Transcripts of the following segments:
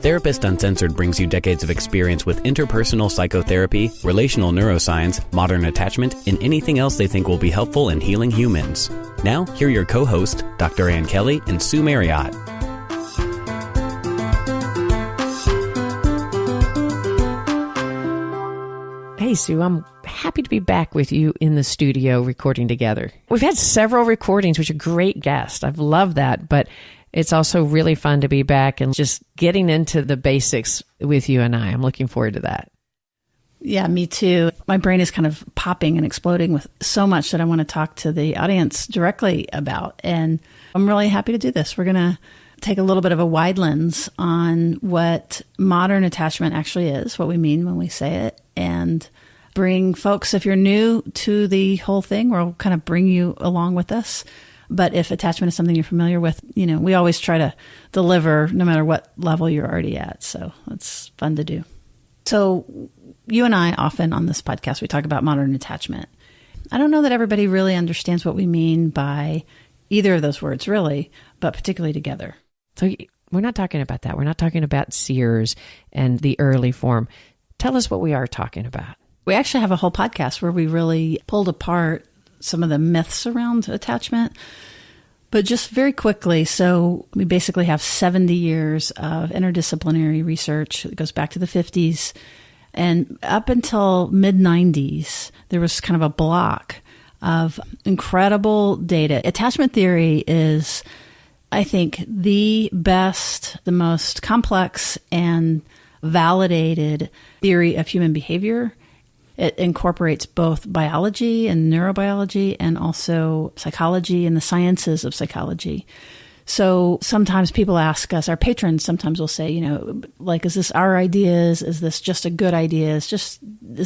Therapist Uncensored brings you decades of experience with interpersonal psychotherapy, relational neuroscience, modern attachment, and anything else they think will be helpful in healing humans. Now, here are your co-hosts, Dr. Ann Kelley and Sue Marriott. Hey, Sue, I'm happy to be back with you in the studio recording together. We've had several recordings, which are great guests. I've loved that, but it's also really fun to be back and just getting into the basics with you and I. I'm looking forward to that. Yeah, me too. My brain is kind of popping and exploding with so much that I want to talk to the audience directly about. And I'm really happy to do this. We're going to take a little bit of a wide lens on what modern attachment actually is, what we mean when we say it, and bring folks, if you're new to the whole thing, we'll kind of bring you along with us. But if attachment is something you're familiar with, you know, we always try to deliver no matter what level you're already at. So it's fun to do. So you and I often on this podcast, we talk about modern attachment. I don't know that everybody really understands what we mean by either of those words, really, but particularly together. So we're not talking about that. We're not talking about Sears and the early form. Tell us what we are talking about. We actually have a whole podcast where we really pulled apart some of the myths around attachment. But just very quickly, so we basically have 70 years of interdisciplinary research. It goes back to the 50s. And up until mid-90s, there was kind of a block of incredible data. Attachment theory is, I think, the best, the most complex and validated theory of human behavior. It incorporates both biology and neurobiology and also psychology and the sciences of psychology. So sometimes people ask us, our patrons sometimes will say, you know, like, is this our ideas? Is this just a good idea? This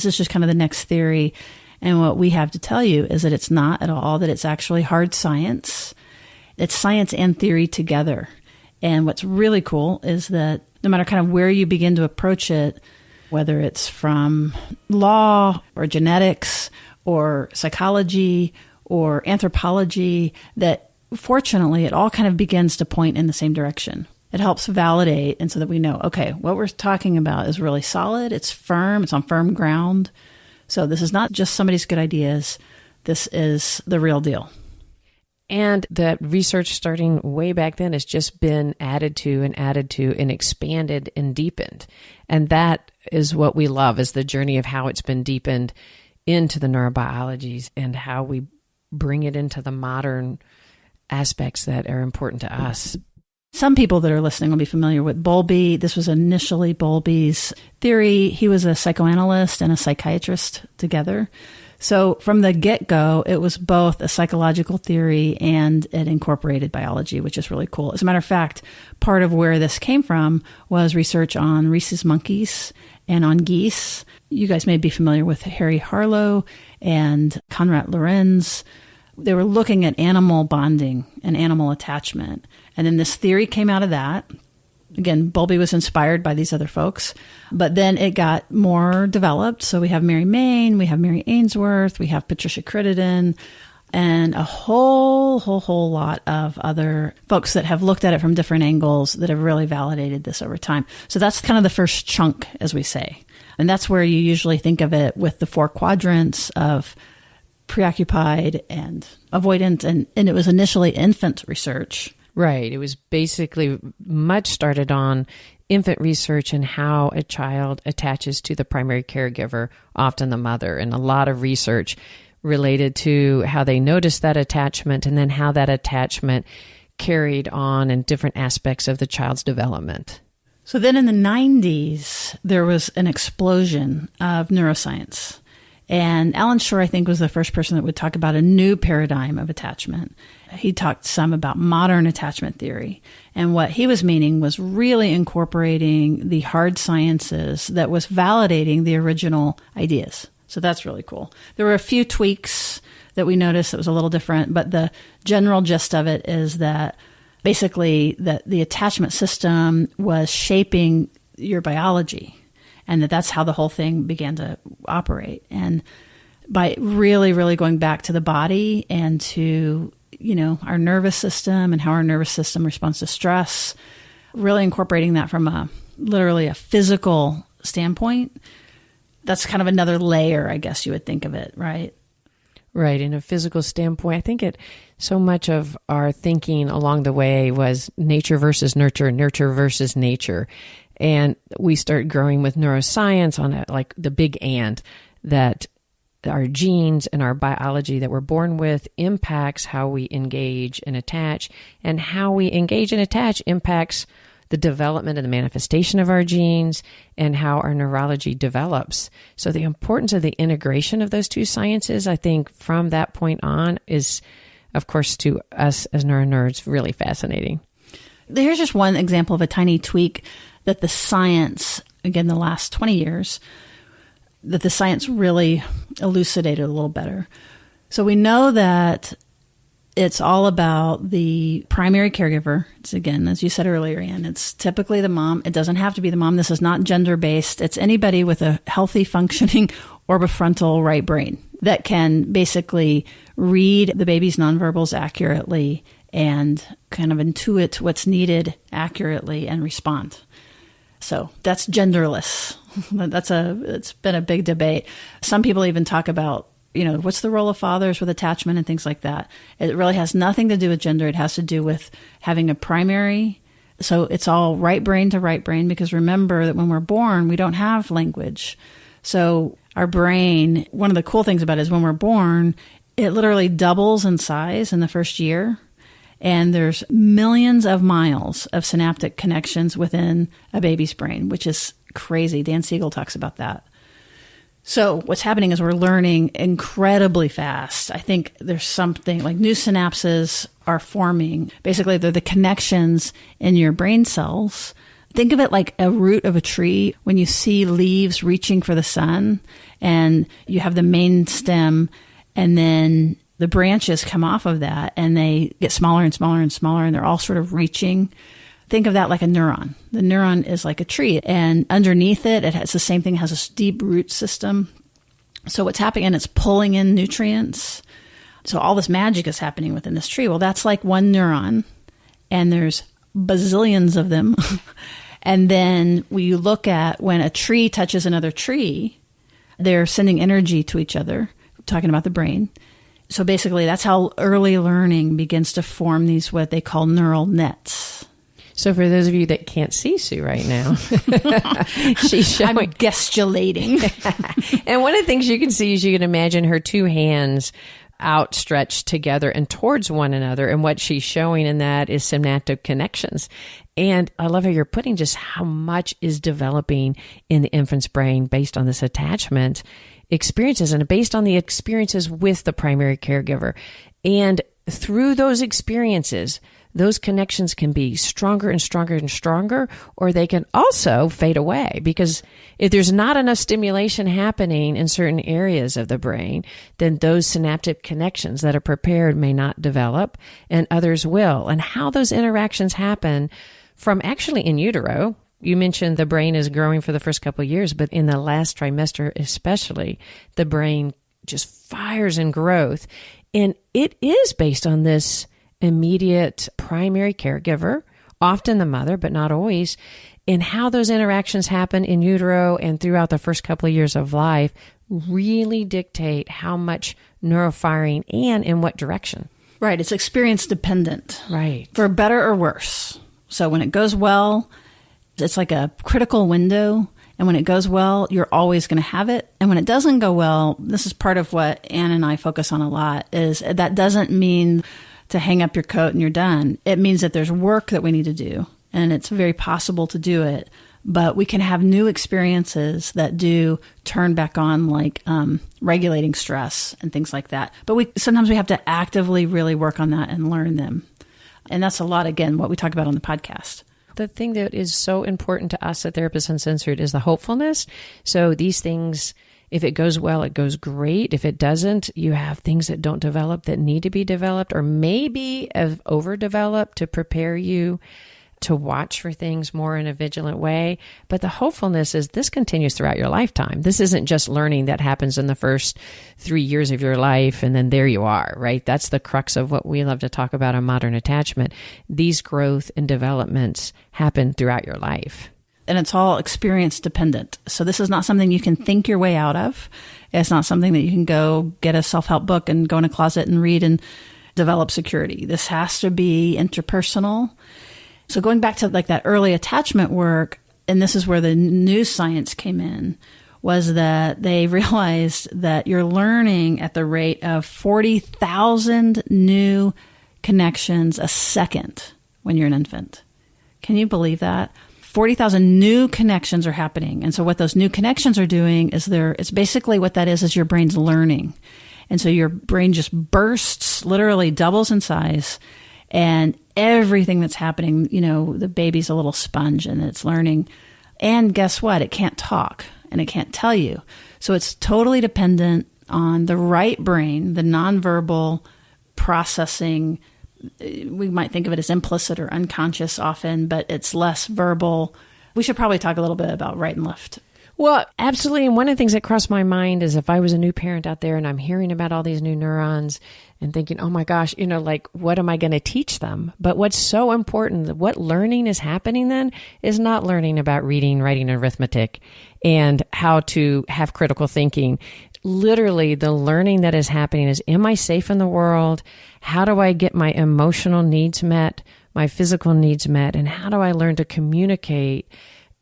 is just kind of the next theory. And what we have to tell you is that it's not at all, that it's actually hard science. It's science and theory together. And what's really cool is that no matter kind of where you begin to approach it, whether it's from law or genetics or psychology or anthropology, that fortunately it all kind of begins to point in the same direction. It helps validate, and so that we know, okay, what we're talking about is really solid, it's firm, it's on firm ground. So this is not just somebody's good ideas, this is the real deal. And the research starting way back then has just been added to and expanded and deepened. And that is what we love, is the journey of how it's been deepened into the neurobiologies and how we bring it into the modern aspects that are important to us. Some people that are listening will be familiar with Bowlby. This was initially Bowlby's theory. He was a psychoanalyst and a psychiatrist together. So from the get-go, it was both a psychological theory and it incorporated biology, which is really cool. As a matter of fact, part of where this came from was research on rhesus monkeys and on geese. You guys may be familiar with Harry Harlow and Konrad Lorenz. They were looking at animal bonding and animal attachment. And then this theory came out of that. Again, Bowlby was inspired by these other folks, but then it got more developed. So we have Mary Main, we have Mary Ainsworth, we have Patricia Crittenden, and a whole lot of other folks that have looked at it from different angles that have really validated this over time. So that's kind of the first chunk, as we say. And that's where you usually think of it with the 4 quadrants of preoccupied and avoidant. And it was initially infant research. Right. It was basically much started on infant research and how a child attaches to the primary caregiver, often the mother, and a lot of research related to how they noticed that attachment and then how that attachment carried on in different aspects of the child's development. So then in the 90s, there was an explosion of neuroscience. And Alan Shore, I think, was the first person that would talk about a new paradigm of attachment. He talked some about modern attachment theory. And what he was meaning was really incorporating the hard sciences that was validating the original ideas. So that's really cool. There were a few tweaks that we noticed that was a little different, but the general gist of it is that basically that the attachment system was shaping your biology. And that's how the whole thing began to operate. And by really, really going back to the body and to, our nervous system and how our nervous system responds to stress, really incorporating that from a literally a physical standpoint, that's kind of another layer, I guess you would think of it, right? Right. In a physical standpoint, I think so much of our thinking along the way was nature versus nurture, nurture versus nature. And we start growing with neuroscience on it, like the big and that our genes and our biology that we're born with impacts how we engage and attach, and how we engage and attach impacts the development and the manifestation of our genes and how our neurology develops. So the importance of the integration of those two sciences, I think from that point on is, of course, to us as neuronerds, really fascinating. Here's just one example of a tiny tweak that the science, again, the last 20 years, that the science really elucidated a little better. So we know that it's all about the primary caregiver. It's, again, as you said earlier, Ann, it's typically the mom. It doesn't have to be the mom. This is not gender-based. It's anybody with a healthy functioning orbifrontal right brain that can basically read the baby's nonverbals accurately and kind of intuit what's needed accurately and respond. So that's genderless. It's been a big debate. Some people even talk about, what's the role of fathers with attachment and things like that. It really has nothing to do with gender. It has to do with having a primary. So it's all right brain to right brain, because remember that when we're born, we don't have language. So our brain, one of the cool things about it is when we're born, it literally doubles in size in the first year. And there's millions of miles of synaptic connections within a baby's brain, which is crazy. Dan Siegel talks about that. So what's happening is we're learning incredibly fast. I think there's something like new synapses are forming. Basically, they're the connections in your brain cells. Think of it like a root of a tree. When you see leaves reaching for the sun and you have the main stem, and then the branches come off of that and they get smaller and smaller and smaller, and they're all sort of reaching. Think of that like a neuron. The neuron is like a tree, and underneath it has the same thing, it has a deep root system. So what's happening, and it's pulling in nutrients. So all this magic is happening within this tree. Well, that's like one neuron, and there's bazillions of them. And then we look at when a tree touches another tree, they're sending energy to each other, talking about the brain. So basically, that's how early learning begins to form these, what they call neural nets. So for those of you that can't see Sue right now, she's showing. I'm gesticulating. And one of the things you can see is you can imagine her two hands outstretched together and towards one another. And what she's showing in that is synaptic connections. And I love how you're putting just how much is developing in the infant's brain based on this attachment experiences and based on the experiences with the primary caregiver. And through those experiences, those connections can be stronger and stronger and stronger, or they can also fade away, because if there's not enough stimulation happening in certain areas of the brain, then those synaptic connections that are prepared may not develop and others will. And how those interactions happen from actually in utero. You mentioned the brain is growing for the first couple of years, but in the last trimester especially, the brain just fires in growth. And it is based on this immediate primary caregiver, often the mother, but not always, and how those interactions happen in utero and throughout the first couple of years of life really dictate how much neurofiring and in what direction. Right. It's experience dependent. Right. For better or worse. So when it goes well, it's like a critical window. And when it goes well, you're always going to have it. And when it doesn't go well, this is part of what Ann and I focus on a lot, is that doesn't mean to hang up your coat and you're done. It means that there's work that we need to do, and it's very possible to do it. But we can have new experiences that do turn back on, like regulating stress and things like that. But sometimes we have to actively really work on that and learn them. And that's a lot, again, what we talk about on the podcast. The thing that is so important to us at Therapists Uncensored is the hopefulness. So these things, if it goes well, it goes great. If it doesn't, you have things that don't develop that need to be developed, or maybe have overdeveloped to prepare you to watch for things more in a vigilant way. But the hopefulness is this continues throughout your lifetime. This isn't just learning that happens in the first 3 years of your life and then there you are, right? That's the crux of what we love to talk about on modern attachment. These growth and developments happen throughout your life. and it's all experience dependent. So this is not something you can think your way out of. It's not something that you can go get a self-help book and go in a closet and read and develop security. This has to be interpersonal. So going back to like that early attachment work, and this is where the new science came in, was that they realized that you're learning at the rate of 40,000 new connections a second when you're an infant. Can you believe that? 40,000 new connections are happening. And so what those new connections are doing is it's basically what that is your brain's learning. And so your brain just bursts, literally doubles in size, and everything that's happening, the baby's a little sponge and it's learning. And guess what? It can't talk and it can't tell you. So it's totally dependent on the right brain, the nonverbal processing. We might think of it as implicit or unconscious often, but it's less verbal. We should probably talk a little bit about right and left. Well, absolutely. And one of the things that crossed my mind is if I was a new parent out there and I'm hearing about all these new neurons and thinking, oh my gosh, what am I going to teach them? But what's so important, what learning is happening then is not learning about reading, writing, and arithmetic and how to have critical thinking. Literally, the learning that is happening is, am I safe in the world? How do I get my emotional needs met, my physical needs met? And how do I learn to communicate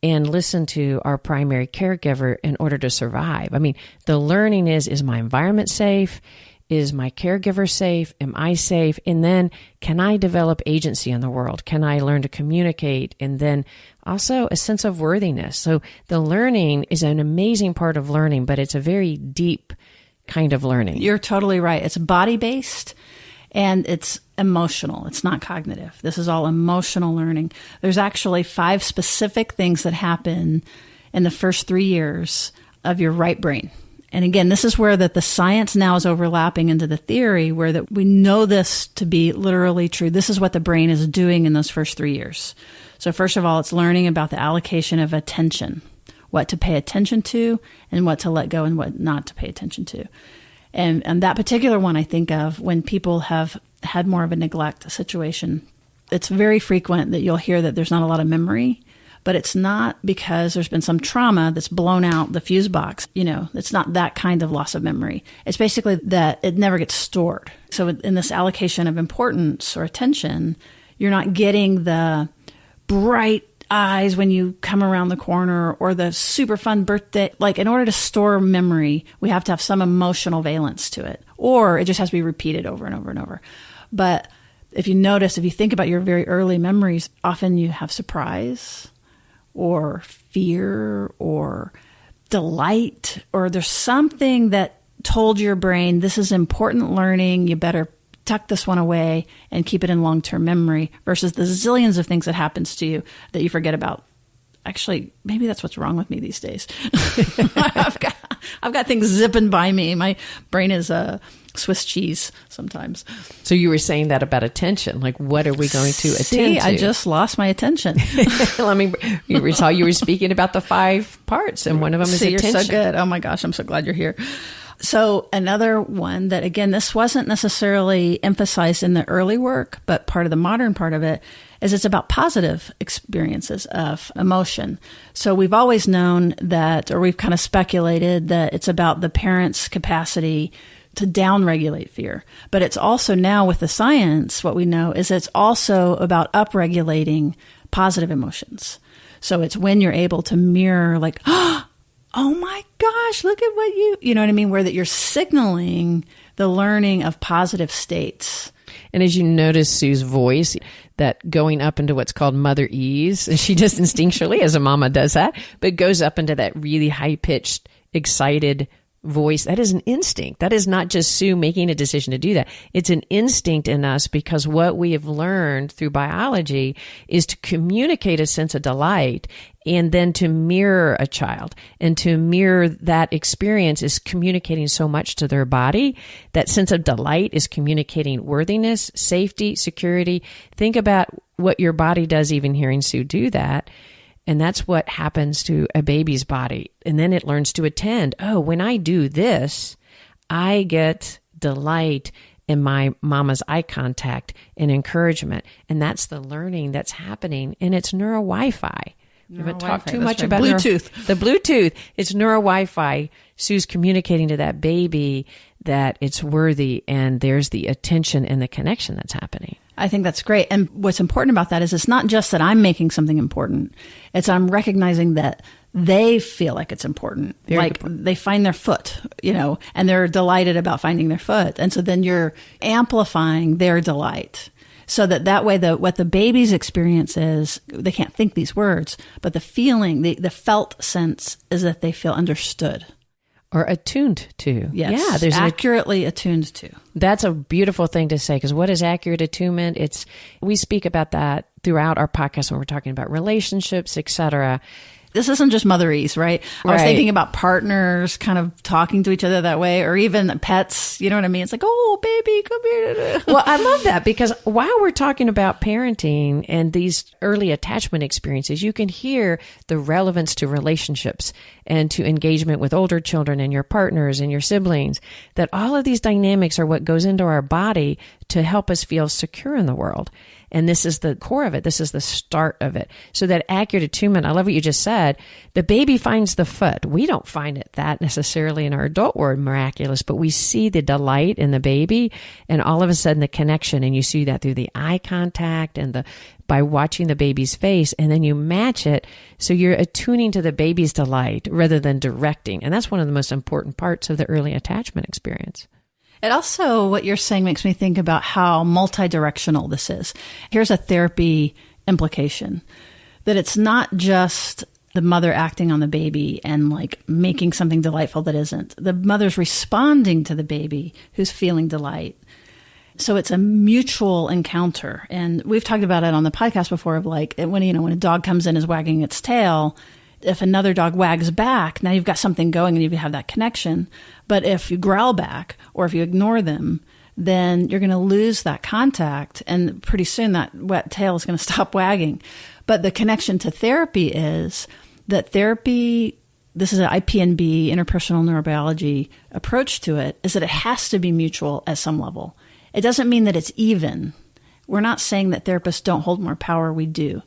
and listen to our primary caregiver in order to survive? I mean, the learning is my environment safe? Is my caregiver safe? Am I safe? And then can I develop agency in the world? Can I learn to communicate? And then also a sense of worthiness. So the learning is an amazing part of learning, but it's a very deep kind of learning. You're totally right. It's body-based and it's emotional. It's not cognitive. This is all emotional learning. There's actually 5 specific things that happen in the first 3 years of your right brain. And again, this is where the science now is overlapping into the theory, where that we know this to be literally true. This is what the brain is doing in those first 3 years. So first of all, it's learning about the allocation of attention, what to pay attention to and what to let go and what not to pay attention to. And that particular one I think of when people have had more of a neglect situation, it's very frequent that you'll hear that there's not a lot of memory, but it's not because there's been some trauma that's blown out the fuse box. It's not that kind of loss of memory. It's basically that it never gets stored. So in this allocation of importance or attention, you're not getting the bright eyes when you come around the corner or the super fun birthday. Like, in order to store memory, we have to have some emotional valence to it, or it just has to be repeated over and over and over. But if you think about your very early memories, often you have surprise or fear or delight, or there's something that told your brain, this is important learning, you better tuck this one away and keep it in long-term memory, versus the zillions of things that happens to you that you forget about. Actually, maybe that's what's wrong with me these days. I've got things zipping by me. My brain is a Swiss cheese sometimes. So you were saying that about attention. Like, what are we going to attend to? I just lost my attention. You were speaking about the 5 parts, and one of them is attention. You're so good. Oh my gosh, I'm so glad you're here. So another one that, again, this wasn't necessarily emphasized in the early work, but part of the modern part of it is it's about positive experiences of emotion. So we've always known that, or we've kind of speculated that it's about the parent's capacity to downregulate fear. But it's also now with the science, what we know is it's also about upregulating positive emotions. So it's when you're able to mirror like, oh my gosh, look at what you know what I mean? Where that you're signaling the learning of positive states. And as you notice Sue's voice, that going up into what's called mother ease, and she just instinctually, as a mama does that, but goes up into that really high-pitched, excited voice. That is an instinct. That is not just Sue making a decision to do that. It's an instinct in us, because what we have learned through biology is to communicate a sense of delight and then to mirror a child. And to mirror that experience is communicating so much to their body. That sense of delight is communicating worthiness, safety, security. Think about what your body does even hearing Sue do that. And that's what happens to a baby's body. And then it learns to attend. Oh, when I do this, I get delight in my mama's eye contact and encouragement. And that's the learning that's happening. And it's neuro Wi-Fi. If it talk too that's much right. about Bluetooth. the Bluetooth, it's neuro Wi-Fi. Sue's communicating to that baby that it's worthy, and there's the attention and the connection that's happening. I think that's great. And what's important about that is it's not just that I'm making something important. It's I'm recognizing that they feel like it's important. Very like they find their foot, and they're delighted about finding their foot. And so then you're amplifying their delight. So that way, what the baby's experience is, they can't think these words, but the feeling, the felt sense is that they feel understood. Or attuned to. Yes. Yeah, there's accurately attuned to. That's a beautiful thing to say, because what is accurate attunement? We speak about that throughout our podcast when we're talking about relationships, etc. This isn't just motherese, right? I was thinking about partners kind of talking to each other that way, or even pets. You know what I mean? It's like, oh, baby, come here. Well, I love that, because while we're talking about parenting and these early attachment experiences, you can hear the relevance to relationships and to engagement with older children and your partners and your siblings, that all of these dynamics are what goes into our body to help us feel secure in the world. And this is the core of it. This is the start of it. So that accurate attunement, I love what you just said. The baby finds the foot. We don't find it that necessarily in our adult world miraculous, but we see the delight in the baby, and all of a sudden the connection, and you see that through the eye contact and by watching the baby's face, and then you match it. So you're attuning to the baby's delight rather than directing. And that's one of the most important parts of the early attachment experience. It also, what you're saying makes me think about how multi-directional this is. Here's a therapy implication, that it's not just the mother acting on the baby and like making something delightful that isn't. The mother's responding to the baby who's feeling delight. So it's a mutual encounter. And we've talked about it on the podcast before of like when a dog comes in is wagging its tail, if another dog wags back, now you've got something going and you have that connection. But if you growl back or if you ignore them, then you're going to lose that contact. And pretty soon that wet tail is going to stop wagging. But the connection to therapy is that therapy, this is an IPNB, interpersonal neurobiology approach to it, is that it has to be mutual at some level. It doesn't mean that it's even. We're not saying that therapists don't hold more power. We do.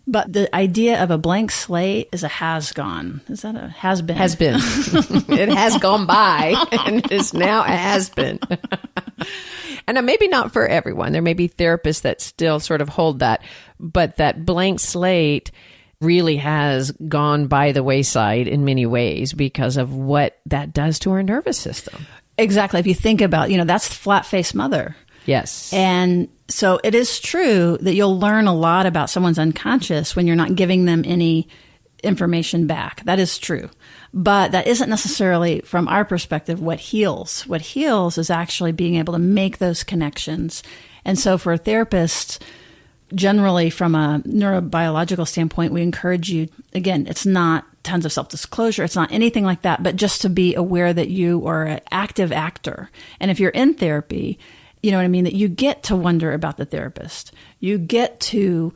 But the idea of a blank slate is a has-gone. Is that a has-been? Has-been. It has gone by, and it is now a has-been. And maybe not for everyone. There may be therapists that still sort of hold that. But that blank slate really has gone by the wayside in many ways because of what that does to our nervous system. Exactly. If you think about, that's flat-faced mother. Yes. And so it is true that you'll learn a lot about someone's unconscious when you're not giving them any information back. That is true. But that isn't necessarily, from our perspective, what heals. What heals is actually being able to make those connections. And so for a therapist, generally from a neurobiological standpoint, we encourage you, again, it's not tons of self-disclosure. It's not anything like that, but just to be aware that you are an active actor. And if you're in therapy, you know what I mean? That you get to wonder about the therapist. You get to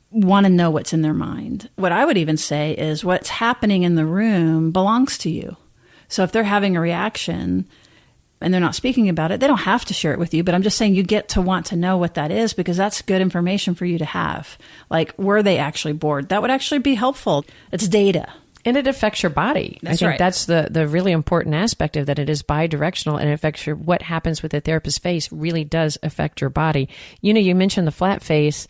want to know what's in their mind. What I would even say is what's happening in the room belongs to you. So if they're having a reaction and they're not speaking about it, they don't have to share it with you. But I'm just saying you get to want to know what that is, because that's good information for you to have. Like, were they actually bored? That would actually be helpful. It's data. And it affects your body. That's I think right. That's the really important aspect of that. It is bidirectional, and it affects what happens with the therapist's face really does affect your body. You mentioned the flat face,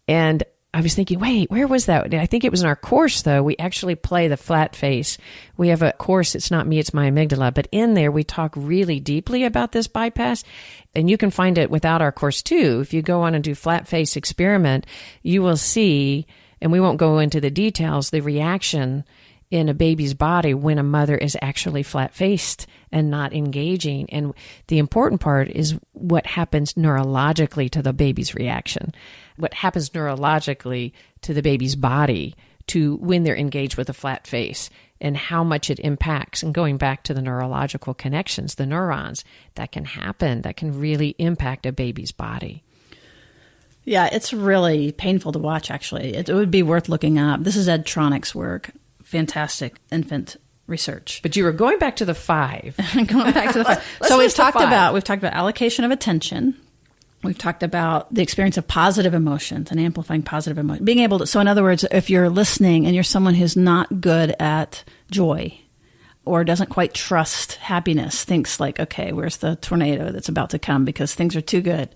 and I was thinking, wait, where was that? I think it was in our course, though. We actually play the flat face. We have a course, It's Not Me, It's My Amygdala. But in there, we talk really deeply about this bypass. And you can find it without our course, too. If you go on and do flat face experiment, you will see, and we won't go into the details, the reaction in a baby's body when a mother is actually flat-faced and not engaging. And the important part is what happens neurologically to the baby's reaction, what happens neurologically to the baby's body to when they're engaged with a flat face, and how much it impacts. And going back to the neurological connections, the neurons, that can happen, that can really impact a baby's body. Yeah, it's really painful to watch, actually. It would be worth looking up. This is Ed Tronick's work. Fantastic infant research. But you were going back to the 5. Going back to the 5. So we've talked about allocation of attention. We've talked about the experience of positive emotions and amplifying positive emotions. Being able to, so in other words, if you're listening and you're someone who's not good at joy or doesn't quite trust happiness, thinks like, okay, where's the tornado that's about to come because things are too good.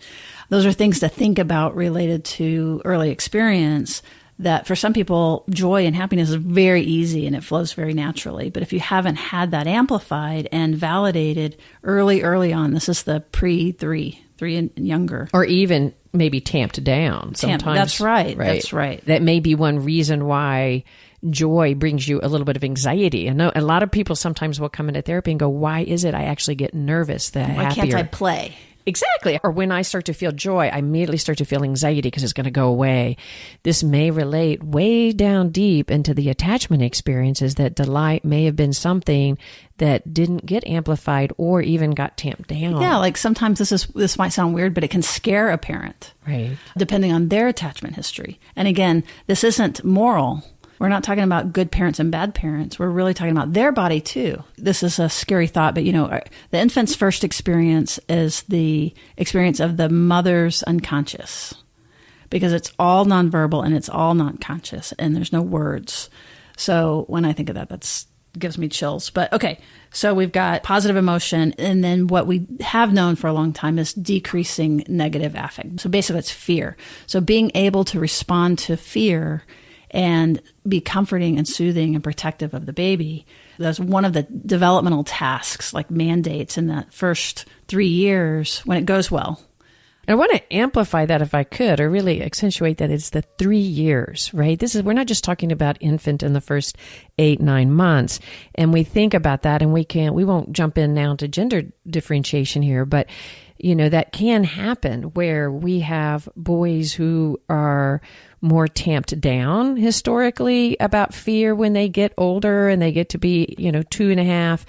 Those are things to think about related to early experience, that for some people, joy and happiness is very easy and it flows very naturally. But if you haven't had that amplified and validated early on, this is the pre-3 and younger. Or even maybe tamped down sometimes. That's right. That's right. That may be one reason why joy brings you a little bit of anxiety. I know a lot of people sometimes will come into therapy and go, why is it I actually get nervous? Why can't I play? Exactly. Or when I start to feel joy, I immediately start to feel anxiety because it's going to go away. This may relate way down deep into the attachment experiences, that delight may have been something that didn't get amplified or even got tamped down. Yeah, like sometimes this might sound weird, but it can scare a parent. Right. Depending on their attachment history. And again, this isn't moral. We're not talking about good parents and bad parents. We're really talking about their body too. This is a scary thought, but the infant's first experience is the experience of the mother's unconscious, because it's all nonverbal and it's all not conscious and there's no words. So when I think of that gives me chills. But okay, so we've got positive emotion, and then what we have known for a long time is decreasing negative affect. So basically it's fear. So being able to respond to fear and be comforting and soothing and protective of the baby. That's one of the developmental tasks, like mandates in that first 3 years when it goes well. I want to amplify that if I could, or really accentuate that it's the 3 years, right? We're not just talking about infant in the first 8-9 months. And we think about that, and we won't jump in now to gender differentiation here, but that can happen where we have boys who are more tamped down historically about fear when they get older and they get to be, 2.5.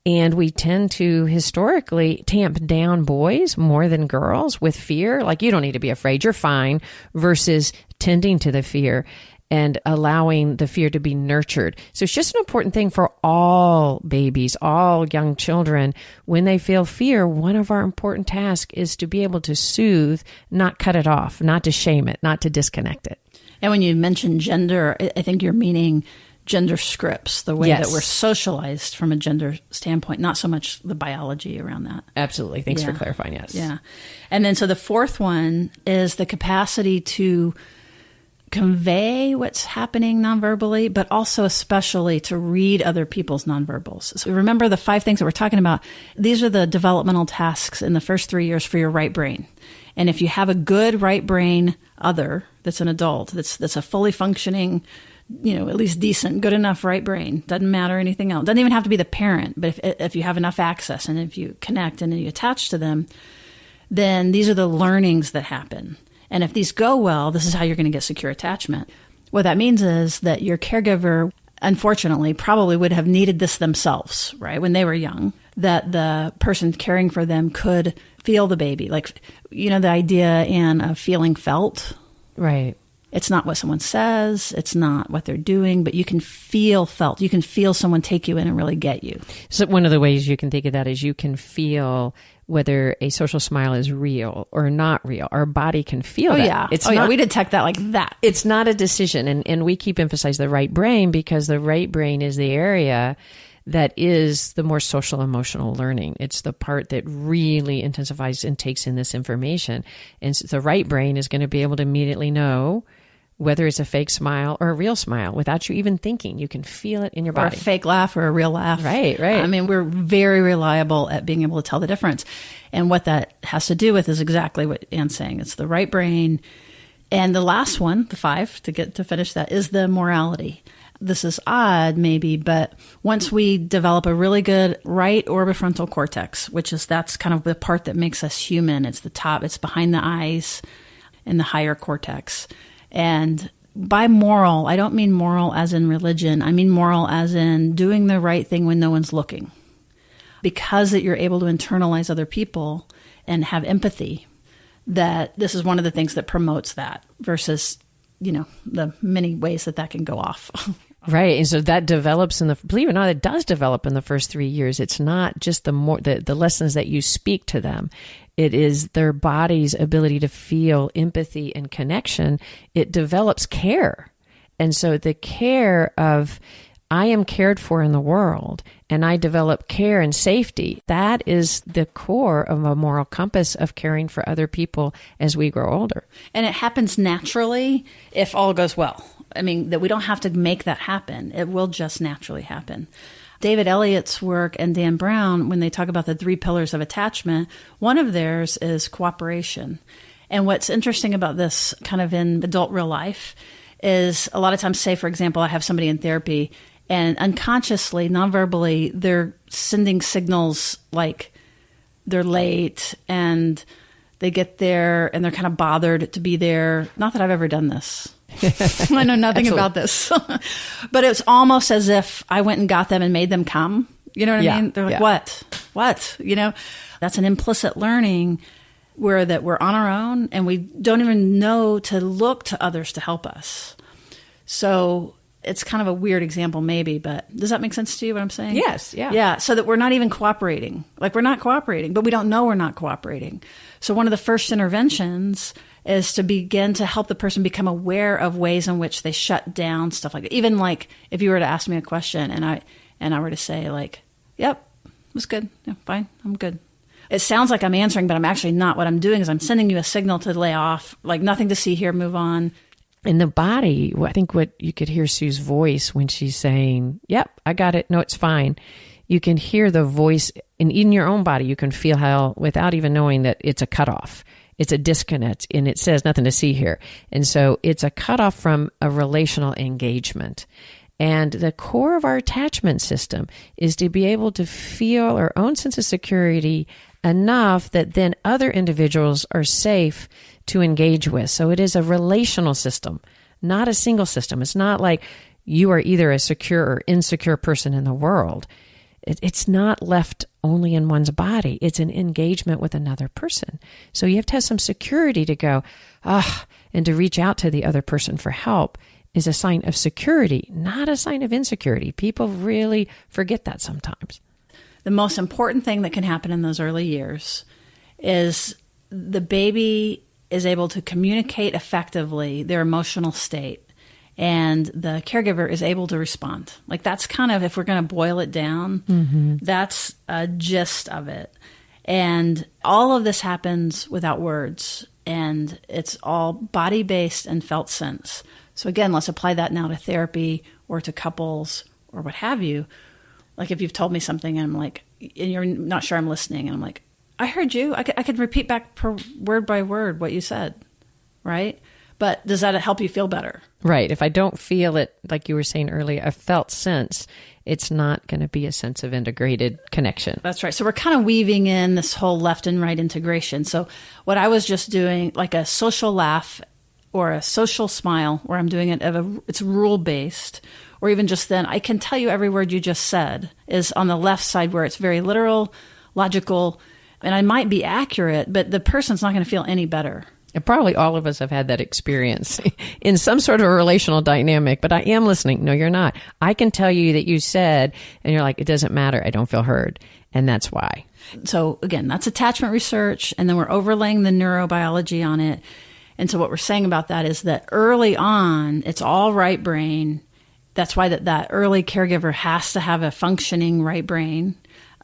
And we tend to historically tamp down boys more than girls with fear. Like, you don't need to be afraid, you're fine, versus tending to the fear and allowing the fear to be nurtured. So it's just an important thing for all babies, all young children. When they feel fear, one of our important tasks is to be able to soothe, not cut it off, not to shame it, not to disconnect it. And when you mention gender, I think you're meaning gender scripts, the way that we're socialized from a gender standpoint, not so much the biology around that. Absolutely. Thanks for clarifying. Yes. Yeah. And then so the fourth one is the capacity to convey what's happening nonverbally, but also especially to read other people's nonverbals. So remember the 5 things that we're talking about. These are the developmental tasks in the first 3 years for your right brain. And if you have a good right brain other that's an adult, that's a fully functioning, at least decent, good enough right brain, doesn't matter anything else. Doesn't even have to be the parent, but if you have enough access and if you connect and you attach to them, then these are the learnings that happen. And if these go well, this is how you're going to get secure attachment. What that means is that your caregiver, unfortunately, probably would have needed this themselves, right, when they were young, that the person caring for them could feel the baby. Like, the idea, Anne, of feeling felt. Right. It's not what someone says. It's not what they're doing, but you can feel felt. You can feel someone take you in and really get you. So one of the ways you can think of that is you can feel whether a social smile is real or not real. Our body can feel that. Yeah. It's not, we detect that like that. It's not a decision. And we keep emphasizing the right brain because the right brain is the area that is the more social emotional learning. It's the part that really intensifies and takes in this information. And so the right brain is going to be able to immediately know whether it's a fake smile or a real smile without you even thinking. You can feel it in your body. Or a fake laugh or a real laugh. Right. I mean, we're very reliable at being able to tell the difference. And what that has to do with is exactly what Anne's saying. It's the right brain. And the last one, the 5, to finish that, is the morality. This is odd maybe, but once we develop a really good right orbifrontal cortex, that's kind of the part that makes us human. It's the top, it's behind the eyes in the higher cortex. And by moral, I don't mean moral as in religion. I mean moral as in doing the right thing when no one's looking. Because that you're able to internalize other people and have empathy, that this is one of the things that promotes that versus, the many ways that can go off. Right. And so that develops believe it or not, it does develop in the first 3 years. It's not just the lessons that you speak to them. It is their body's ability to feel empathy and connection. It develops care. And so the care of, I am cared for in the world, and I develop care and safety. That is the core of a moral compass of caring for other people as we grow older. And it happens naturally if all goes well. I mean, that we don't have to make that happen. It will just naturally happen. David Elliott's work and Dan Brown, when they talk about the 3 pillars of attachment, one of theirs is cooperation. And what's interesting about this kind of in adult real life is a lot of times, say, for example, I have somebody in therapy and unconsciously, non-verbally, they're sending signals like they're late and they get there and they're kind of bothered to be there. Not that I've ever done this. I know nothing about this. But it's almost as if I went and got them and made them come. You know what I mean? They're like, what? You know, that's an implicit learning that we're on our own and we don't even know to look to others to help us. So it's kind of a weird example maybe, but does that make sense to you what I'm saying? Yes. Yeah. Yeah. So that we're not even cooperating. Like we're not cooperating, but we don't know we're not cooperating. So one of the first interventions is to begin to help the person become aware of ways in which they shut down, stuff like that. Even like if you were to ask me a question and I were to say like, yep, it was good. Yeah, fine. I'm good. It sounds like I'm answering, but I'm actually not. What I'm doing is I'm sending you a signal to lay off, like nothing to see here, move on. In the body, I think what you could hear Sue's voice when she's saying, yep, I got it. No, it's fine. You can hear the voice in your own body. You can feel how, without even knowing that it's a cutoff. It's a disconnect, and it says nothing to see here. And so it's a cutoff from a relational engagement. And the core of our attachment system is to be able to feel our own sense of security enough that then other individuals are safe to engage with. So it is a relational system, not a single system. It's not like you are either a secure or insecure person in the world. It's not left only in one's body. It's an engagement with another person. So you have to have some security to go, and to reach out to the other person for help is a sign of security, not a sign of insecurity. People really forget that sometimes. The most important thing that can happen in those early years is the baby is able to communicate effectively their emotional state. And the caregiver is able to respond. Like that's kind of, if we're going to boil it down, that's a gist of it. And all of this happens without words. And it's all body-based and felt sense. So again, let's apply that now to therapy or to couples or what have you. Like if you've told me something and I'm like, and you're not sure I'm listening, and I'm like, I heard you. I could repeat back word by word what you said, right? But does that help you feel better? Right. If I don't feel it, like you were saying earlier, a felt sense, it's not going to be a sense of integrated connection. That's right. So we're kind of weaving in this whole left and right integration. So what I was just doing, like a social laugh or a social smile, where I'm doing it, it's rule-based, or even just then, I can tell you every word you just said is on the left side where it's very literal, logical, and I might be accurate, but the person's not going to feel any better. And probably all of us have had that experience in some sort of a relational dynamic, but I am listening. No, you're not. I can tell you that you said, and you're like, it doesn't matter. I don't feel heard. And that's why. So again, that's attachment research. And then we're overlaying the neurobiology on it. And so what we're saying about that is that early on, it's all right brain. That's why that early caregiver has to have a functioning right brain,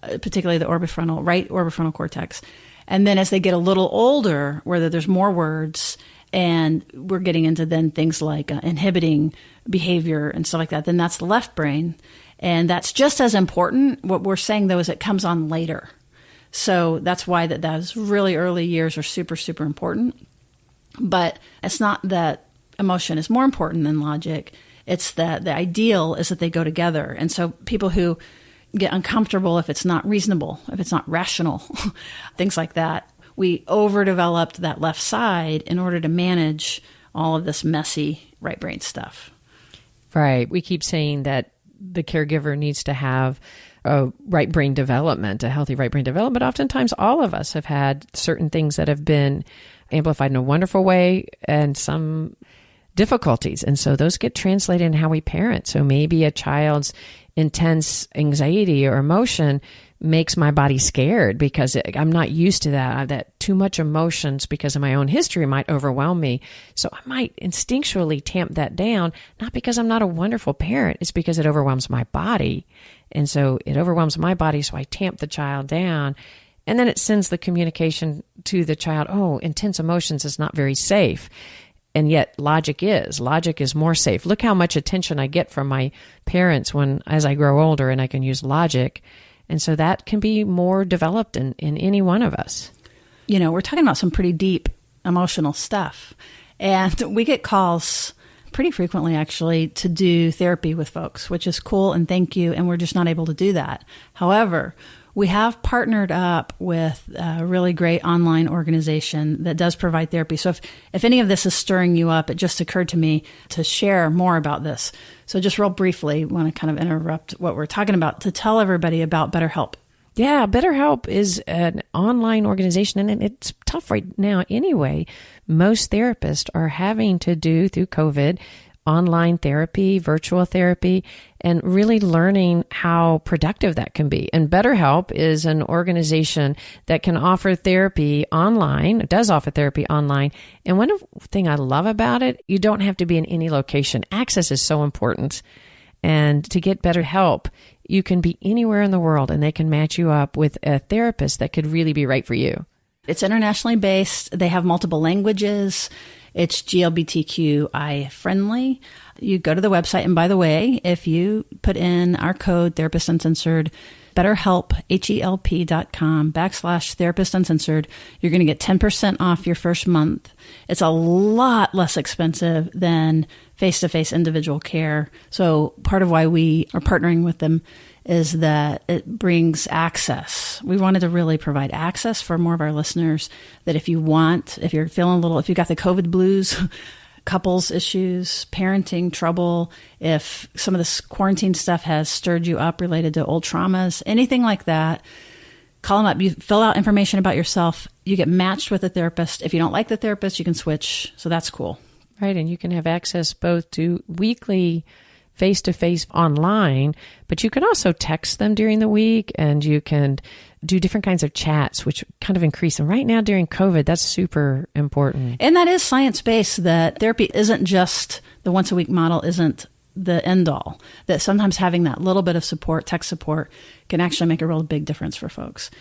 particularly the right orbifrontal cortex. And then as they get a little older, where there's more words, and we're getting into then things like inhibiting behavior and stuff like that, then that's the left brain. And that's just as important. What we're saying, though, is it comes on later. So that's why those really early years are super, super important. But it's not that emotion is more important than logic. It's that the ideal is that they go together. And so people who get uncomfortable if it's not reasonable, if it's not rational, things like that. We overdeveloped that left side in order to manage all of this messy right brain stuff. Right. We keep saying that the caregiver needs to have a right brain development, a healthy right brain development. Oftentimes, all of us have had certain things that have been amplified in a wonderful way and some difficulties. And so those get translated in how we parent. So maybe a child's intense anxiety or emotion makes my body scared because I'm not used to that. That too much emotions because of my own history might overwhelm me. So I might instinctually tamp that down, not because I'm not a wonderful parent. It's because it overwhelms my body. And so it overwhelms my body. So I tamp the child down. And then it sends the communication to the child, oh, intense emotions is not very safe. And yet logic is more safe. Look how much attention I get from my parents as I grow older and I can use logic. And so that can be more developed in any one of us. You know, we're talking about some pretty deep emotional stuff. And we get calls pretty frequently, actually, to do therapy with folks, which is cool. And thank you. And we're just not able to do that. However, we have partnered up with a really great online organization that does provide therapy. So if any of this is stirring you up, it just occurred to me to share more about this. So just real briefly, want to kind of interrupt what we're talking about to tell everybody about BetterHelp. Yeah, BetterHelp is an online organization, and it's tough right now anyway. Most therapists are having to do, through COVID, online therapy, virtual therapy, and really learning how productive that can be. And BetterHelp is an organization that can offer therapy online. It does offer therapy online. And one thing I love about it, you don't have to be in any location. Access is so important. And to get BetterHelp, you can be anywhere in the world and they can match you up with a therapist that could really be right for you. It's internationally based. They have multiple languages. It's GLBTQI friendly. You go to the website. And by the way, if you put in our code, Therapist Uncensored, BetterHelp, HELP.com/Therapist Uncensored, you're going to get 10% off your first month. It's a lot less expensive than face-to-face individual care. So part of why we are partnering with them is that it brings access. We wanted to really provide access for more of our listeners, that if you're feeling if you got the COVID blues, couples issues, parenting trouble, if some of this quarantine stuff has stirred you up related to old traumas, anything like that, call them up. You fill out information about yourself. You get matched with a therapist. If you don't like the therapist, you can switch. So that's cool. Right. And you can have access both to weekly face-to-face online, but you can also text them during the week, and you can do different kinds of chats, which kind of increase them. Right now during COVID, that's super important. And that is science-based, that therapy isn't just the once-a-week model, isn't the end-all, that sometimes having that little bit of support, tech support, can actually make a real big difference for folks.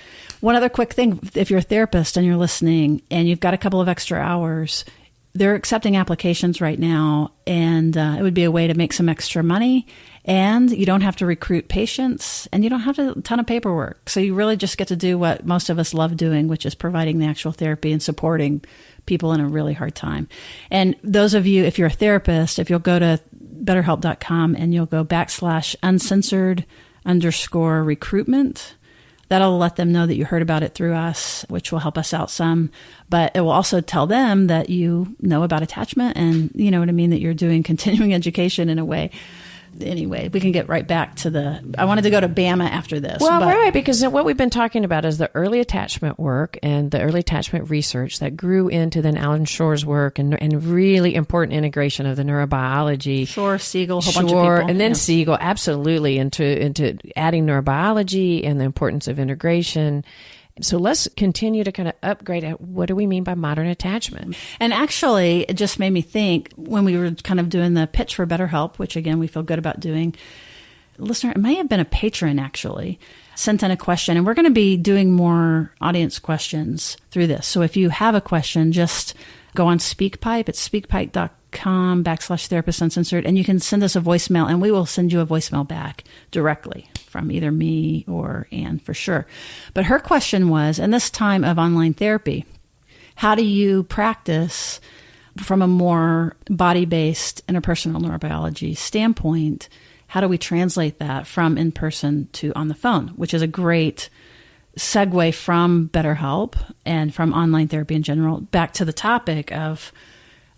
One other quick thing, if you're a therapist and you're listening and you've got a couple of extra hours, they're accepting applications right now, and it would be a way to make some extra money, and you don't have to recruit patients, and you don't have a ton of paperwork. So you really just get to do what most of us love doing, which is providing the actual therapy and supporting people in a really hard time. And those of you, if you're a therapist, if you'll go to BetterHelp.com and you'll go /uncensored_recruitment, that'll let them know that you heard about it through us, which will help us out some. But it will also tell them that you know about attachment and, you know what I mean, that you're doing continuing education in a way. Anyway, we can get right back to I wanted to go to BAMA after this. Well, right, because what we've been talking about is the early attachment work and the early attachment research that grew into then Alan Shore's work and really important integration of the neurobiology. Shore, Siegel, a whole bunch of people. And then Siegel, absolutely, into adding neurobiology and the importance of integration. So let's continue to kind of upgrade at what do we mean by modern attachment? And actually, it just made me think when we were kind of doing the pitch for BetterHelp, which again, we feel good about doing. Listener, it may have been a patron actually, sent in a question, and we're going to be doing more audience questions through this. So if you have a question, just go on SpeakPipe. It's speakpipe.com/Therapist Uncensored, and you can send us a voicemail, and we will send you a voicemail back directly from either me or Anne for sure. But her question was, in this time of online therapy, how do you practice from a more body-based interpersonal neurobiology standpoint? How do we translate that from in-person to on the phone, which is a great segue from BetterHelp and from online therapy in general back to the topic of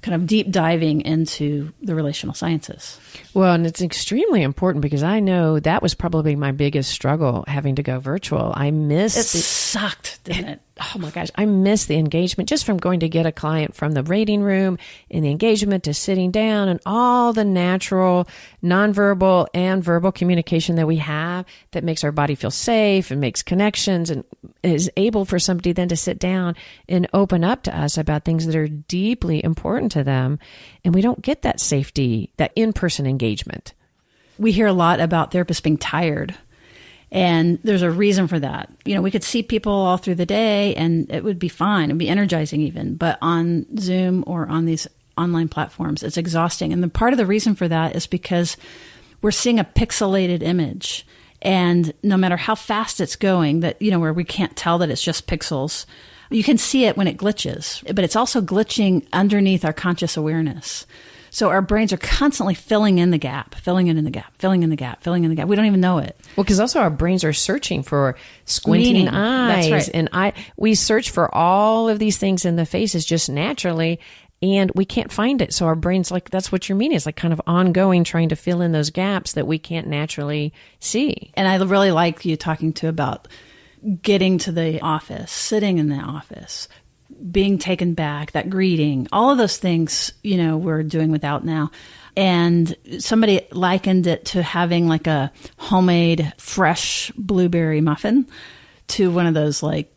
kind of deep diving into the relational sciences. Well, and it's extremely important because I know that was probably my biggest struggle, having to go virtual. I missed it. Sucked, didn't it? Oh my gosh, I missed the engagement just from going to get a client from the rating room and the engagement to sitting down and all the natural nonverbal and verbal communication that we have that makes our body feel safe and makes connections and is able for somebody then to sit down and open up to us about things that are deeply important to them. And we don't get that safety, that in-person engagement. We hear a lot about therapists being tired. And there's a reason for that. You know, we could see people all through the day and it would be fine. It'd be energizing even. But on Zoom or on these online platforms, it's exhausting. And the part of the reason for that is because we're seeing a pixelated image. And no matter how fast it's going, that, you know, where we can't tell that it's just pixels, you can see it when it glitches. But it's also glitching underneath our conscious awareness. So our brains are constantly filling in the gap, filling in the gap, filling in the gap, filling in the gap. We don't even know it. Well, because also our brains are searching for squinting Meaning. eyes. That's right. And we search for all of these things in the faces just naturally, and we can't find it. So our brain's like, that's what your meaning is, like kind of ongoing, trying to fill in those gaps that we can't naturally see. And I really like you talking about getting to the office, sitting in the office, being taken back, that greeting, all of those things, you know, we're doing without now. And somebody likened it to having like a homemade fresh blueberry muffin to one of those like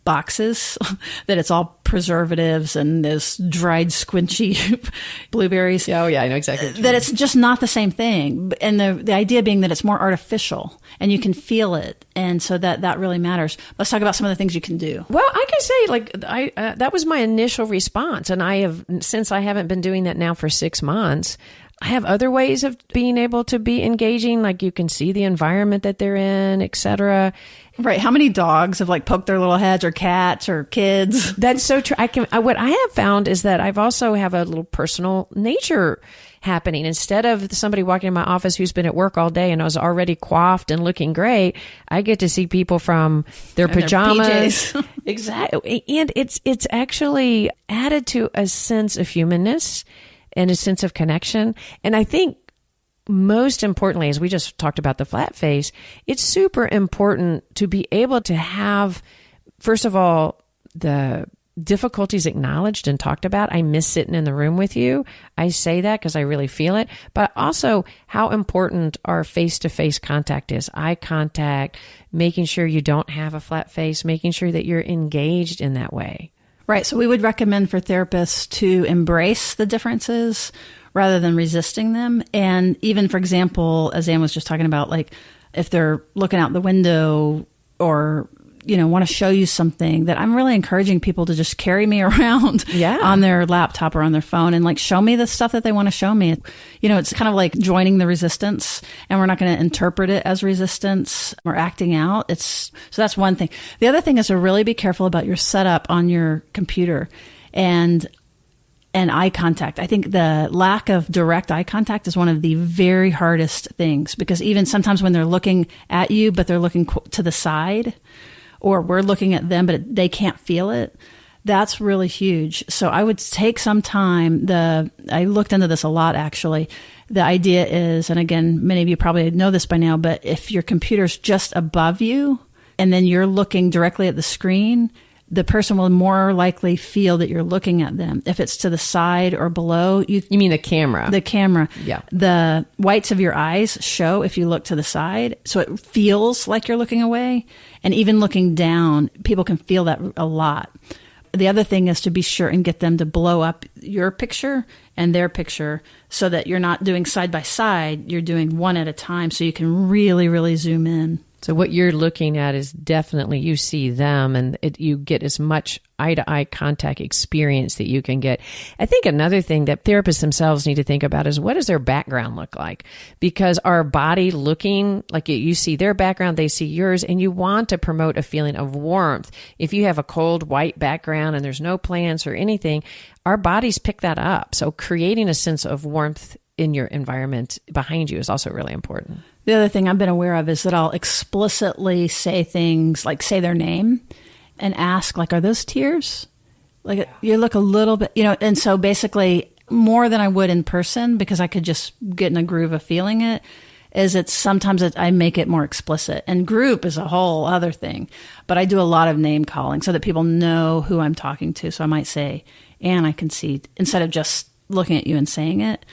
boxes that it's all preservatives and this dried squinchy blueberries. Oh yeah, I know exactly what you that mean. It's just not the same thing. And the idea being that it's more artificial and you can feel it. And so that really matters. Let's talk about some of the things you can do. Well, I can say like that was my initial response. And since I haven't been doing that now for 6 months, I have other ways of being able to be engaging. Like you can see the environment that they're in, et cetera. Right. How many dogs have like poked their little heads, or cats or kids? That's so true. What I have found is that I've also have a little personal nature happening. Instead of somebody walking in my office who's been at work all day and I was already coiffed and looking great, I get to see people from their pajamas. Their Exactly. And it's actually added to a sense of humanness and a sense of connection. And I think most importantly, as we just talked about the flat face, it's super important to be able to have, first of all, the difficulties acknowledged and talked about. I miss sitting in the room with you. I say that because I really feel it, but also how important our face-to-face contact is. Eye contact, making sure you don't have a flat face, making sure that you're engaged in that way. Right. So we would recommend for therapists to embrace the differences rather than resisting them. And even, for example, as Ann was just talking about, like if they're looking out the window or, you know, want to show you something, that I'm really encouraging people to just carry me around on their laptop or on their phone and like show me the stuff that they want to show me. You know, it's kind of like joining the resistance, and we're not going to interpret it as resistance or acting out. So that's one thing. The other thing is to really be careful about your setup on your computer and eye contact. I think the lack of direct eye contact is one of the very hardest things, because even sometimes when they're looking at you, but they're looking to the side, or we're looking at them, but they can't feel it, that's really huge. So I would take some time. I looked into this a lot, actually. The idea is, and again, many of you probably know this by now, but if your computer's just above you and then you're looking directly at the screen, the person will more likely feel that you're looking at them. If it's to the side or below, you mean the camera? The camera. Yeah. The whites of your eyes show if you look to the side, so it feels like you're looking away. And even looking down, people can feel that a lot. The other thing is to be sure and get them to blow up your picture and their picture so that you're not doing side by side, you're doing one at a time, so you can really, really zoom in. So what you're looking at is definitely you see them, and you get as much eye-to-eye contact experience that you can get. I think another thing that therapists themselves need to think about is, what does their background look like? Because our body looking, like you see their background, they see yours, and you want to promote a feeling of warmth. If you have a cold white background and there's no plants or anything, our bodies pick that up. So creating a sense of warmth in your environment behind you is also really important. The other thing I've been aware of is that I'll explicitly say things like say their name and ask, like, are those tears? Like you look a little bit, and so basically more than I would in person, because I could just get in a groove of feeling it, is I make it more explicit. And group is a whole other thing. But I do a lot of name calling so that people know who I'm talking to. So I might say, "Anne, I can see," instead of just looking at you and saying it.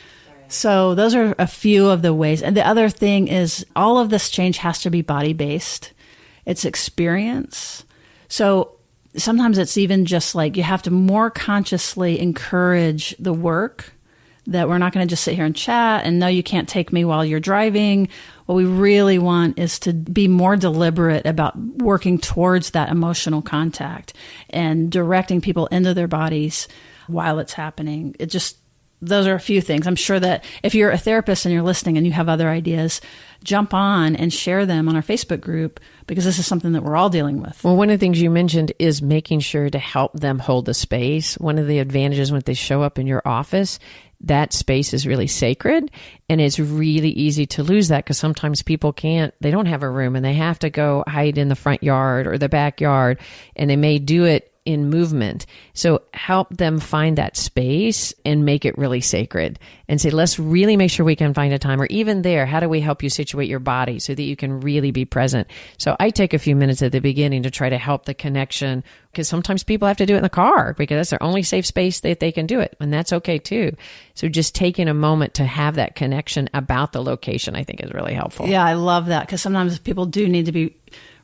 So those are a few of the ways. And the other thing is all of this change has to be body-based. It's experience. So sometimes it's even just like you have to more consciously encourage the work, that we're not going to just sit here and chat and no, you can't take me while you're driving. What we really want is to be more deliberate about working towards that emotional contact and directing people into their bodies while it's happening. Those are a few things. I'm sure that if you're a therapist and you're listening and you have other ideas, jump on and share them on our Facebook group, because this is something that we're all dealing with. Well, one of the things you mentioned is making sure to help them hold the space. One of the advantages when they show up in your office, that space is really sacred, and it's really easy to lose that because sometimes people they don't have a room and they have to go hide in the front yard or the backyard, and they may do it in movement. So help them find that space and make it really sacred and say, let's really make sure we can find a time, or even there, how do we help you situate your body so that you can really be present? So I take a few minutes at the beginning to try to help the connection, because sometimes people have to do it in the car because that's their only safe space that they can do it. And that's okay too. So just taking a moment to have that connection about the location, I think is really helpful. Yeah, I love that, because sometimes people do need to be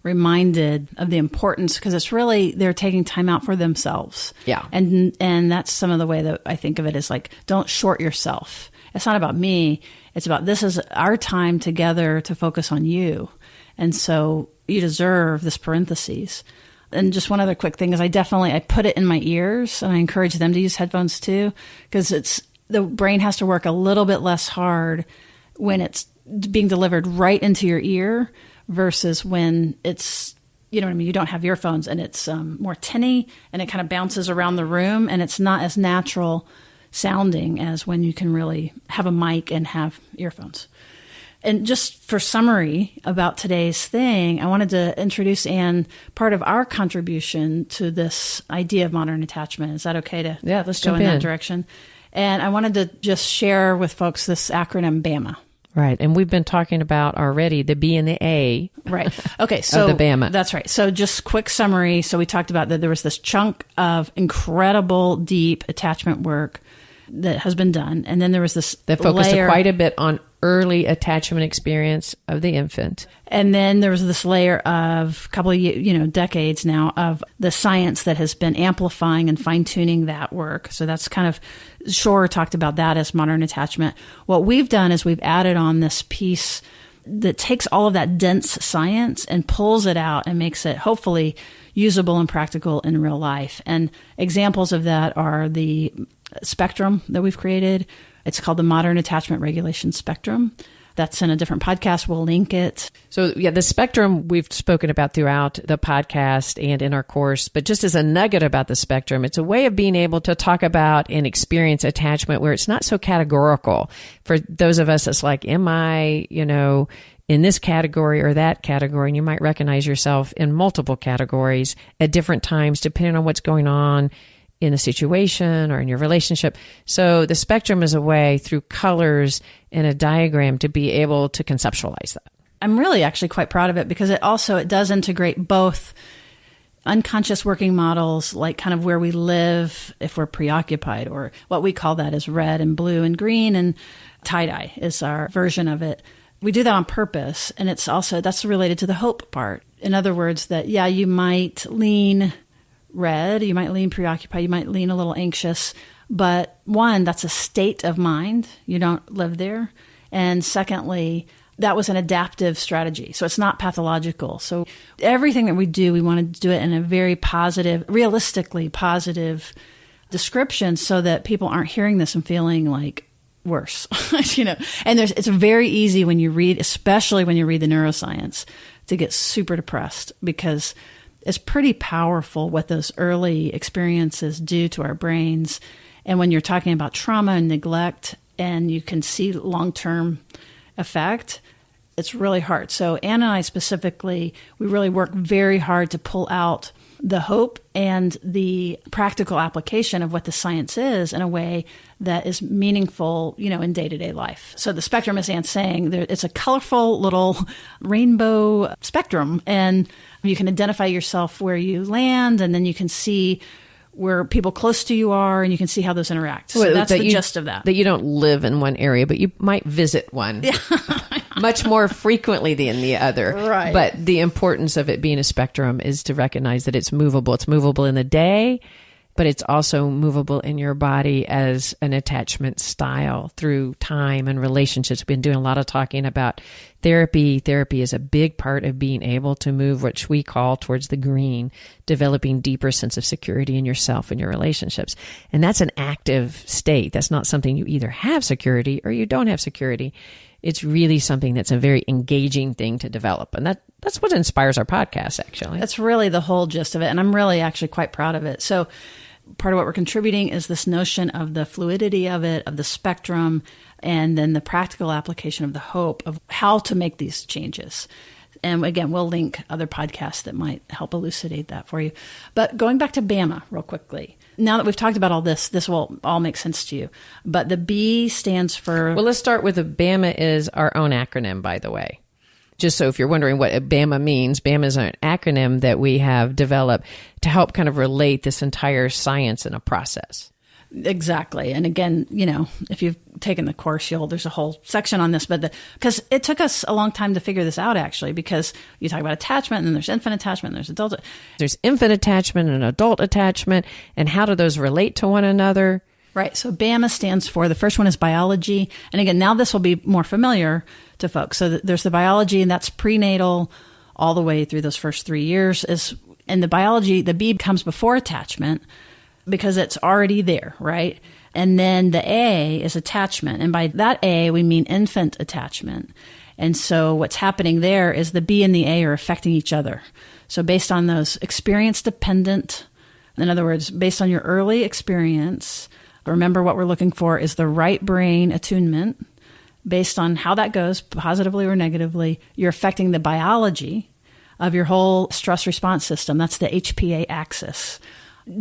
reminded of the importance, because it's really, they're taking time out for themselves. Yeah. And that's some of the way that I think of it, is like, don't short yourself. It's not about me. It's about, this is our time together to focus on you. And so you deserve this parentheses. And just one other quick thing is I put it in my ears, and I encourage them to use headphones too, because the brain has to work a little bit less hard when it's being delivered right into your ear versus when it's, you don't have earphones and it's more tinny and it kind of bounces around the room, and it's not as natural sounding as when you can really have a mic and have earphones. And just for summary about today's thing, I wanted to introduce Anne, part of our contribution to this idea of modern attachment. Is that okay to let's go jump in that direction? And I wanted to just share with folks this acronym BAMA. Right. And we've been talking about already the B and the A. Right. Okay. So of the BAMA. That's right. So just quick summary. So we talked about that there was this chunk of incredible deep attachment work that has been done. And then there was this that focused layer, quite a bit on early attachment experience of the infant. And then there was this layer of a couple of decades now of the science that has been amplifying and fine-tuning that work. So that's kind of, Shore talked about that as modern attachment. What we've done is we've added on this piece that takes all of that dense science and pulls it out and makes it hopefully usable and practical in real life. And examples of that are the spectrum that we've created. It's called the Modern Attachment Regulation Spectrum. That's in a different podcast. We'll link it. So yeah, the spectrum we've spoken about throughout the podcast and in our course, but just as a nugget about the spectrum, it's a way of being able to talk about and experience attachment where it's not so categorical. For those of us, it's like, am I, in this category or that category? And you might recognize yourself in multiple categories at different times, depending on what's going on in a situation or in your relationship. So the spectrum is a way through colors and a diagram to be able to conceptualize that. I'm really actually quite proud of it because it does integrate both unconscious working models, like kind of where we live if we're preoccupied, or what we call that is red and blue and green, and tie-dye is our version of it. We do that on purpose, and that's related to the hope part. In other words, that, you might lean red, you might lean preoccupied, you might lean a little anxious, but one, that's a state of mind. You don't live there. And secondly, that was an adaptive strategy. So it's not pathological. So everything that we do, we want to do it in a very positive, realistically positive description so that people aren't hearing this and feeling like worse, And it's very easy when you read, especially when you read the neuroscience, to get super depressed because it's pretty powerful what those early experiences do to our brains. And when you're talking about trauma and neglect and you can see long-term effect, it's really hard. So Anna and I specifically, we really work very hard to pull out the hope and the practical application of what the science is in a way that is meaningful, in day-to-day life. So the spectrum, as Anne's saying, it's a colorful little rainbow spectrum, and you can identify yourself where you land, and then you can see where people close to you are, and you can see how those interact. So that's the gist of that. That you don't live in one area, but you might visit one. Yeah. Much more frequently than the other. Right. But the importance of it being a spectrum is to recognize that it's movable. It's movable in the day, but it's also movable in your body as an attachment style through time and relationships. We've been doing a lot of talking about therapy. Therapy is a big part of being able to move, which we call towards the green, developing deeper sense of security in yourself and your relationships. And that's an active state. That's not something you either have security or you don't have security. It's really something that's a very engaging thing to develop. And that's what inspires our podcast, actually. That's really the whole gist of it. And I'm really actually quite proud of it. So part of what we're contributing is this notion of the fluidity of it, of the spectrum, and then the practical application of the hope of how to make these changes. And again, we'll link other podcasts that might help elucidate that for you. But going back to BAMA real quickly. Now that we've talked about all this will all make sense to you. But the B stands for... Well, let's start with BAMA is our own acronym, by the way. Just so if you're wondering what BAMA means, BAMA is an acronym that we have developed to help kind of relate this entire science in a process. Exactly. And again, if you've taken the course, there's a whole section on this, but because it took us a long time to figure this out, actually, because you talk about attachment, and then there's infant attachment, and there's adult. There's infant attachment and adult attachment, and how do those relate to one another? Right. So BAMA stands for, the first one is biology. And again, now this will be more familiar to folks. So there's the biology, and that's prenatal all the way through those first 3 years. And the biology, the B comes before attachment, because it's already there, right? And then the A is attachment. And by that A, we mean infant attachment. And so what's happening there is the B and the A are affecting each other. So based on those experience dependent, in other words, based on your early experience, remember what we're looking for is the right brain attunement. Based on how that goes, positively or negatively, you're affecting the biology of your whole stress response system. That's the HPA axis.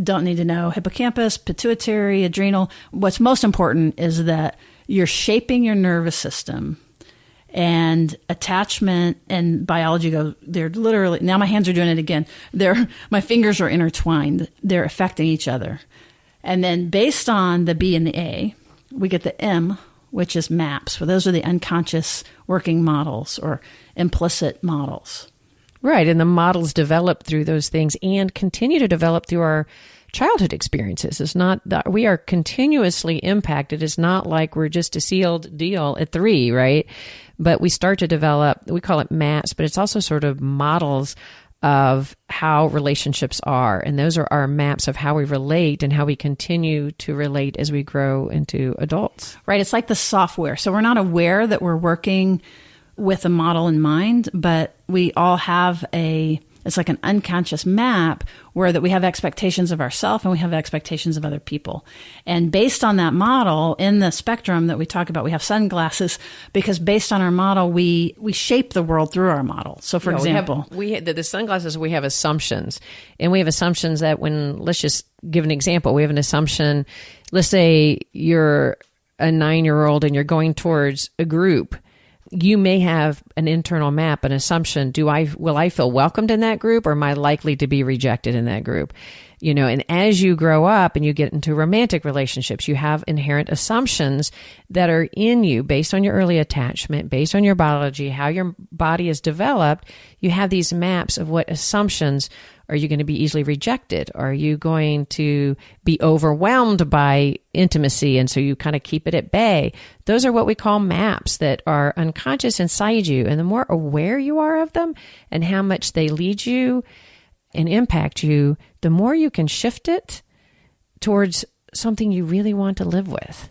Don't need to know hippocampus, pituitary, adrenal. What's most important is that you're shaping your nervous system, and attachment and biology they're literally, now my hands are doing it again. My fingers are intertwined. They're affecting each other. And then based on the B and the A, we get the M, which is MAPS. So those are the unconscious working models or implicit models. Right. And the models develop through those things and continue to develop through our childhood experiences. It's not that we are continuously impacted. It's not like we're just a sealed deal at 3, right? But we start to develop, we call it maps, but it's also sort of models of how relationships are. And those are our maps of how we relate and how we continue to relate as we grow into adults. Right. It's like the software. So we're not aware that we're working with a model in mind, but we all have it's like an unconscious map where that we have expectations of ourselves and we have expectations of other people. And based on that model in the spectrum that we talk about, we have sunglasses because based on our model, we shape the world through our model. So for example, the sunglasses, we have assumptions, and we have assumptions that let's just give an example. We have an assumption, let's say you're a 9-year-old and you're going towards a group. You may have an internal map, an assumption. Will I feel welcomed in that group, or am I likely to be rejected in that group? And as you grow up and you get into romantic relationships, you have inherent assumptions that are in you based on your early attachment, based on your biology, how your body is developed. You have these maps of what assumptions. Are you going to be easily rejected? Are you going to be overwhelmed by intimacy? And so you kind of keep it at bay. Those are what we call maps that are unconscious inside you. And the more aware you are of them and how much they lead you and impact you, the more you can shift it towards something you really want to live with.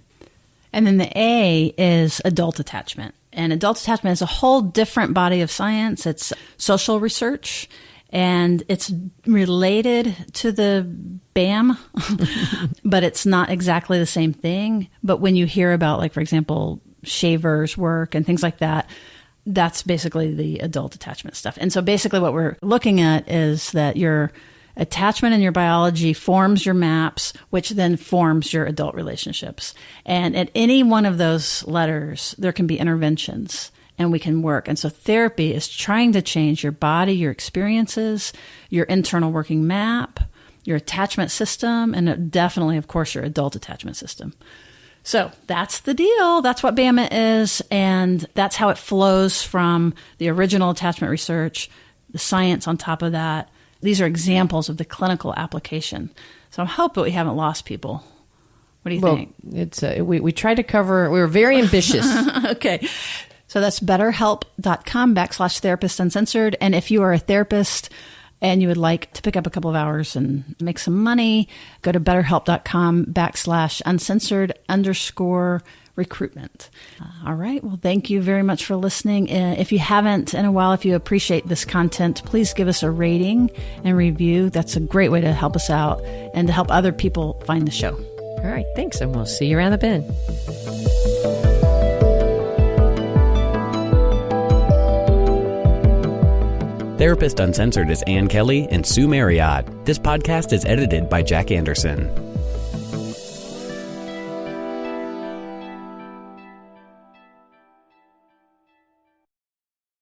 And then the A is adult attachment. And adult attachment is a whole different body of science. It's social research. And it's related to the BAM, but it's not exactly the same thing. But when you hear about, like, for example, Shaver's work and things like that, that's basically the adult attachment stuff. And so basically what we're looking at is that your Attachment in your biology forms your maps, which then forms your adult relationships. And at any one of those letters, there can be interventions and we can work. And so therapy is trying to change your body, your experiences, your internal working map, your attachment system, and definitely, of course, your adult attachment system. So that's the deal. That's what BAMIT is. And that's how it flows from the original attachment research, the science on top of that. These are examples of the clinical application. So I hope that we haven't lost people. What do you think? It's we tried to cover, we were very ambitious. Okay. So that's betterhelp.com/therapist uncensored. And if you are a therapist and you would like to pick up a couple of hours and make some money, go to betterhelp.com/uncensored_recruitment. All right. Well, thank you very much for listening. If you haven't in a while, if you appreciate this content, please give us a rating and review. That's a great way to help us out and to help other people find the show. All right. Thanks. And we'll see you around the bend. Therapist Uncensored is Ann Kelley and Sue Marriott. This podcast is edited by Jack Anderson.